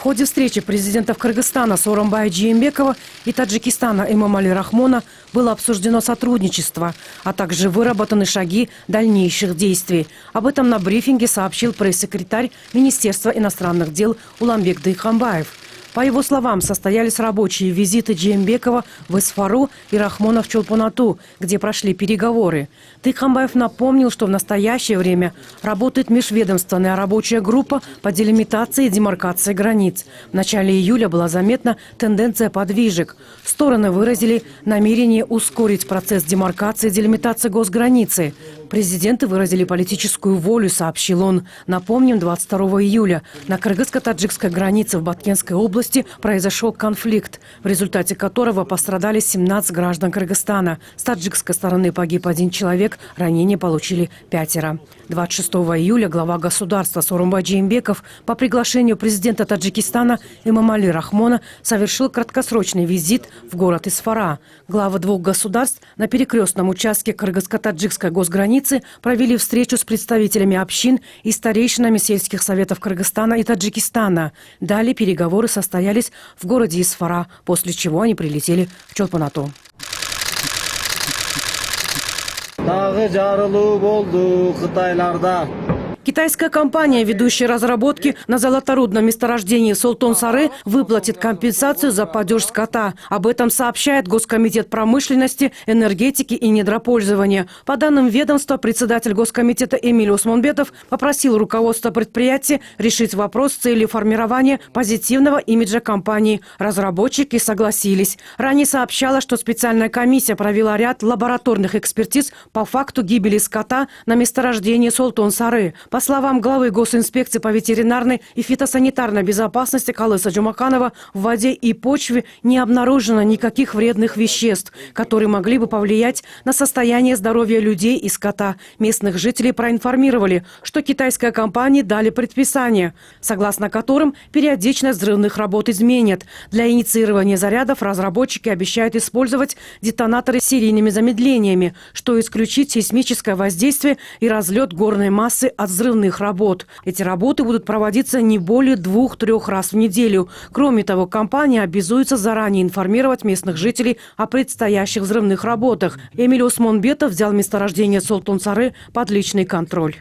В ходе встречи президентов Кыргызстана Сооронбая Жээнбекова и Таджикистана Эмомали Рахмона было обсуждено сотрудничество, а также выработаны шаги дальнейших действий. Об этом на брифинге сообщил пресс-секретарь Министерства иностранных дел Уланбек Дыйханбаев. По его словам, состоялись рабочие визиты Жээнбекова в Исфару и Рахмона в Чолпон-Ату, где прошли переговоры. Дыйханбаев напомнил, что в настоящее время работает межведомственная рабочая группа по делимитации и демаркации границ. В начале июля была заметна тенденция подвижек. Стороны выразили намерение ускорить процесс демаркации и делимитации госграницы. Президенты выразили политическую волю, сообщил он. Напомним, 22 июля на кыргызско-таджикской границе в Баткенской области произошел конфликт, в результате которого пострадали 17 граждан Кыргызстана. С таджикской стороны погиб 1 человек, ранения получили 5. 26 июля глава государства Сооронбай Жээнбеков по приглашению президента Таджикистана Эмомали Рахмона совершил краткосрочный визит в город Исфара. Главы двух государств на перекрестном участке кыргызско-таджикской госграницы провели встречу с представителями общин и старейшинами сельских советов Кыргызстана и Таджикистана. Далее переговоры состоялись в городе Исфара, после чего они прилетели в Чолпон-Ату. Китайская компания, ведущая разработки на золоторудном месторождении Солтон-Сары, выплатит компенсацию за падеж скота. Об этом сообщает Госкомитет промышленности, энергетики и недропользования. По данным ведомства, председатель Госкомитета Эмиль Осмонбетов попросил руководство предприятия решить вопрос с целью формирования позитивного имиджа компании. Разработчики согласились. Ранее сообщалось, что специальная комиссия провела ряд лабораторных экспертиз по факту гибели скота на месторождении Солтон-Сары. По словам главы Госинспекции по ветеринарной и фитосанитарной безопасности Калыса Джумаканова, в воде и почве не обнаружено никаких вредных веществ, которые могли бы повлиять на состояние здоровья людей и скота. Местных жителей проинформировали, что китайская компания дали предписание, согласно которым периодичность взрывных работ изменят. Для инициирования зарядов разработчики обещают использовать детонаторы с серийными замедлениями, что исключит сейсмическое воздействие и разлет горной массы от взрывных работ. Эти работы будут проводиться не более 2-3 раз в неделю. Кроме того, компания обязуется заранее информировать местных жителей о предстоящих взрывных работах. Эмиль Осмонбетов взял месторождение Солтон-Сары под личный контроль.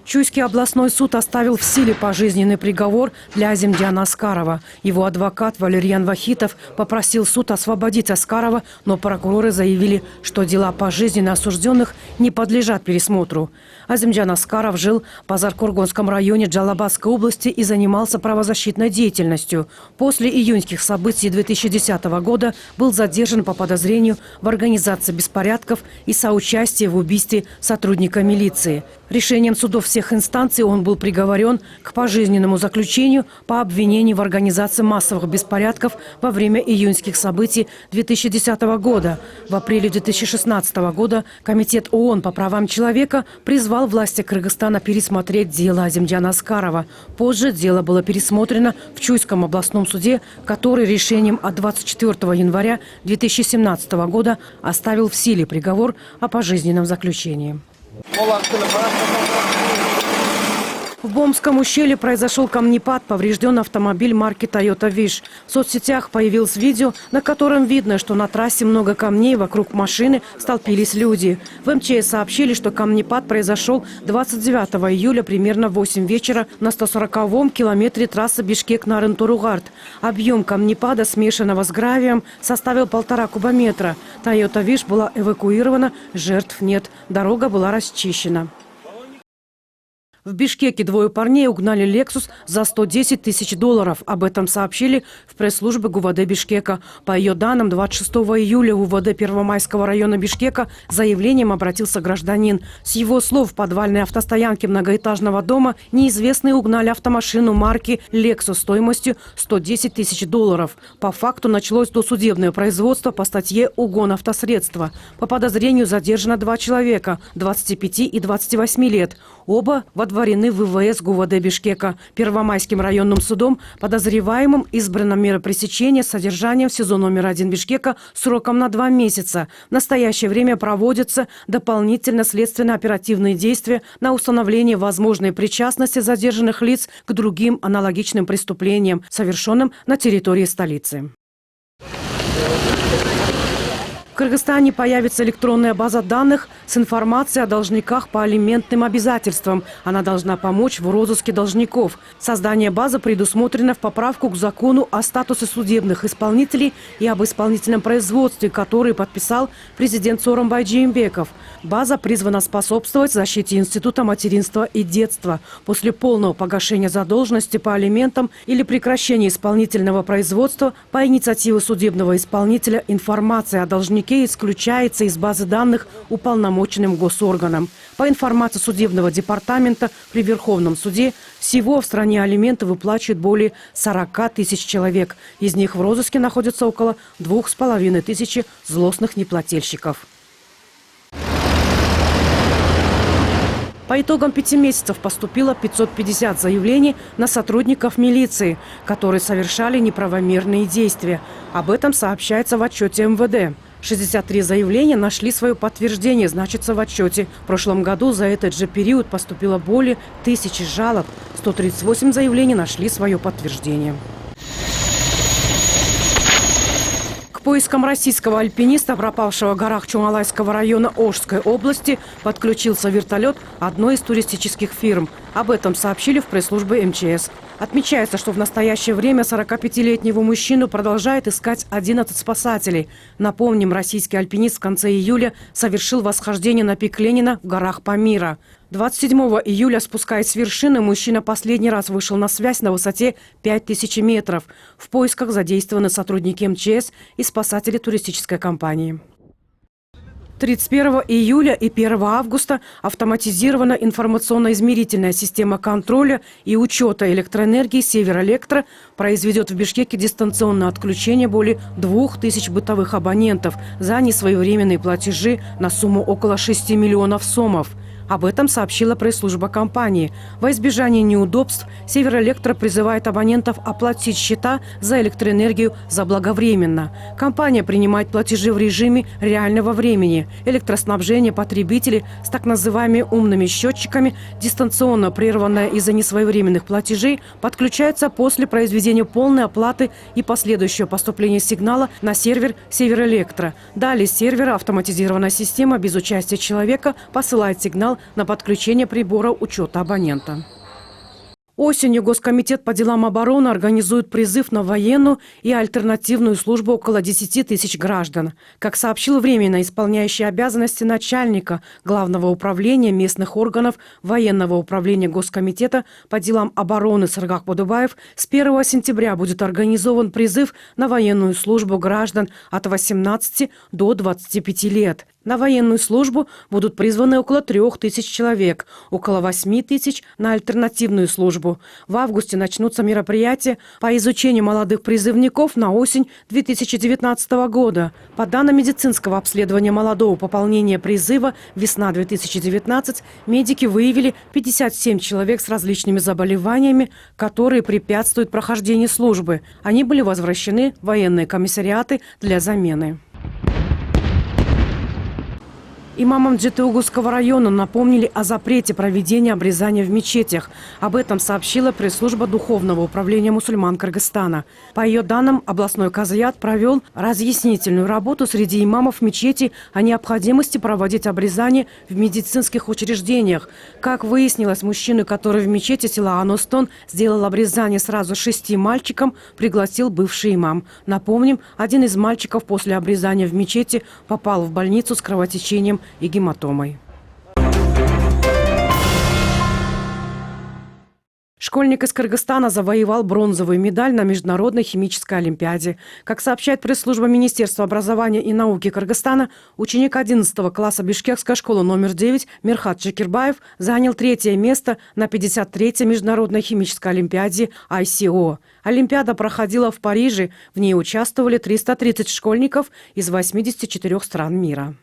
Чуйский областной суд оставил в силе пожизненный приговор для Азимджана Аскарова. Его адвокат Валерьян Вахитов попросил суд освободить Аскарова, но прокуроры заявили, что дела пожизненно осужденных не подлежат пересмотру. Азимджан Аскаров жил в Базар-Курганском районе Джалабадской области и занимался правозащитной деятельностью. После июньских событий 2010 года был задержан по подозрению в организации беспорядков и соучастии в убийстве сотрудника милиции. Решением судов всех инстанций он был приговорен к пожизненному заключению по обвинению в организации массовых беспорядков во время июньских событий 2010 года. В апреле 2016 года Комитет ООН по правам человека призвал власти Кыргызстана пересмотреть дело Азимджана Аскарова. Позже дело было пересмотрено в Чуйском областном суде, который решением от 24 января 2017 года оставил в силе приговор о пожизненном заключении. В Бомском ущелье произошел камнепад, поврежден автомобиль марки Toyota Wish. В соцсетях появилось видео, на котором видно, что на трассе много камней, вокруг машины столпились люди. В МЧС сообщили, что камнепад произошел 29 июля примерно в 8 вечера на 140-м километре трассы Бишкек-Нарын-Торугард. Объем камнепада, смешанного с гравием, составил 1,5 кубометра. Toyota Wish была эвакуирована, жертв нет. Дорога была расчищена. В Бишкеке 2 парней угнали «Лексус» за $110 тысяч. Об этом сообщили в пресс-службе ГУВД Бишкека. По ее данным, 26 июля в УВД Первомайского района Бишкека с заявлением обратился гражданин. С его слов, в подвальной автостоянке многоэтажного дома неизвестные угнали автомашину марки «Лексус» стоимостью $110 тысяч. По факту началось досудебное производство по статье «Угон автосредства». По подозрению задержано 2 человека – 25 и 28 лет. Оба в водворены в ВВС ГУВД Бишкека. Первомайским районным судом подозреваемым избрана мера пресечения с содержанием в СИЗО номер 1 Бишкека сроком на 2 месяца. В настоящее время проводятся дополнительно следственно-оперативные действия на установление возможной причастности задержанных лиц к другим аналогичным преступлениям, совершенным на территории столицы. В Кыргызстане появится электронная база данных с информацией о должниках по алиментным обязательствам. Она должна помочь в розыске должников. Создание базы предусмотрено в поправку к закону о статусе судебных исполнителей и об исполнительном производстве, который подписал президент Сооронбай Жээнбеков. База призвана способствовать защите института материнства и детства. После полного погашения задолженности по алиментам или прекращения исполнительного производства по инициативе судебного исполнителя информация о должнике исключается из базы данных уполномоченным госорганом. По информации судебного департамента при Верховном суде, всего в стране алименты выплачивают более 40 тысяч человек. Из них в розыске находится около 2500 злостных неплательщиков. По итогам 5 месяцев поступило 550 заявлений на сотрудников милиции, которые совершали неправомерные действия. Об этом сообщается в отчете МВД. 63 заявления нашли свое подтверждение, значится в отчете. В прошлом году за этот же период поступило более 1000 жалоб. 138 заявлений нашли свое подтверждение. К поискам российского альпиниста, пропавшего в горах Чоңалайского района Ошской области, подключился вертолет одной из туристических фирм. Об этом сообщили в пресс-службе МЧС. Отмечается, что в настоящее время 45-летнего мужчину продолжает искать 11 спасателей. Напомним, российский альпинист в конце июля совершил восхождение на пик Ленина в горах Памира. 27 июля, спускаясь с вершины, мужчина последний раз вышел на связь на высоте 5000 метров. В поисках задействованы сотрудники МЧС и спасатели туристической компании. 31 июля и 1 августа автоматизирована информационно-измерительная система контроля и учета электроэнергии «Северэлектро» произведет в Бишкеке дистанционное отключение более 2000 бытовых абонентов за несвоевременные платежи на сумму около 6 миллионов сомов. Об этом сообщила пресс-служба компании. Во избежание неудобств «Северэлектро» призывает абонентов оплатить счета за электроэнергию заблаговременно. Компания принимает платежи в режиме реального времени. Электроснабжение потребителей с так называемыми умными счетчиками, дистанционно прерванное из-за несвоевременных платежей, подключается после произведения полной оплаты и последующего поступления сигнала на сервер «Северэлектро». Далее с сервера автоматизированная система без участия человека посылает сигнал на подключение прибора учета абонента. Осенью Госкомитет по делам обороны организует призыв на военную и альтернативную службу около 10 тысяч граждан. Как сообщил временно исполняющий обязанности начальника Главного управления местных органов Военного управления Госкомитета по делам обороны Сыргак Бодубаев, с 1 сентября будет организован призыв на военную службу граждан от 18 до 25 лет. На военную службу будут призваны около 3000 человек, около 8000 на альтернативную службу. В августе начнутся мероприятия по изучению молодых призывников на осень 2019 года. По данным медицинского обследования молодого пополнения призыва «Весна 2019», медики выявили 57 человек с различными заболеваниями, которые препятствуют прохождению службы. Они были возвращены в военные комиссариаты для замены. Имамам Джетыугусского района напомнили о запрете проведения обрезания в мечетях. Об этом сообщила пресс-служба Духовного управления мусульман Кыргызстана. По ее данным, областной казаят провел разъяснительную работу среди имамов мечети о необходимости проводить обрезание в медицинских учреждениях. Как выяснилось, мужчина, который в мечети села Аностон сделал обрезание сразу 6 мальчикам, пригласил бывший имам. Напомним, один из мальчиков после обрезания в мечети попал в больницу с кровотечением и гематомой. Школьник из Кыргызстана завоевал бронзовую медаль на Международной химической олимпиаде. Как сообщает пресс-служба Министерства образования и науки Кыргызстана, ученик 11 класса Бишкекской школы номер 9 Мирхат Джекирбаев занял 3-е место на 53-й Международной химической олимпиаде ICO. Олимпиада проходила в Париже. В ней участвовали 330 школьников из 84 стран мира.